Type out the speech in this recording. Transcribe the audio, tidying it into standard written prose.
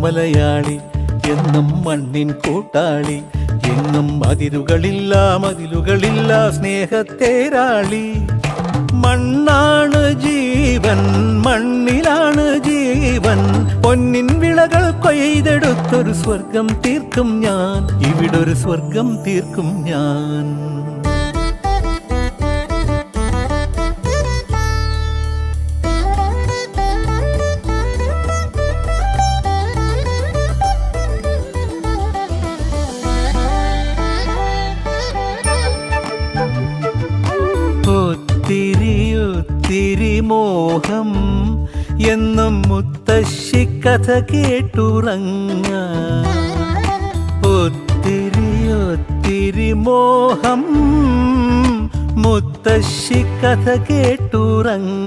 മലയാളി എന്നും മണ്ണിൻ കൂട്ടാളി, എങ്ങും അതിരുകളില്ല മതിലുകളില്ല സ്നേഹത്തേരാളി. മണ്ണാണ് ജീവൻ, മണ്ണിലാണ് ജീവൻ, പൊന്നിൻ വിളകൾ കൊയ്തെടുത്തൊരു സ്വർഗം തീർക്കും ഞാൻ, ഇവിടൊരു സ്വർഗം തീർക്കും ഞാൻ. ഒത്തിരി മോഹം എന്നും മുത്തശ്ശി കഥ കേട്ടുറങ്ങ. ഒത്തിരി മോഹം മുത്തശ്ശി കഥ കേട്ടുറങ്ങ.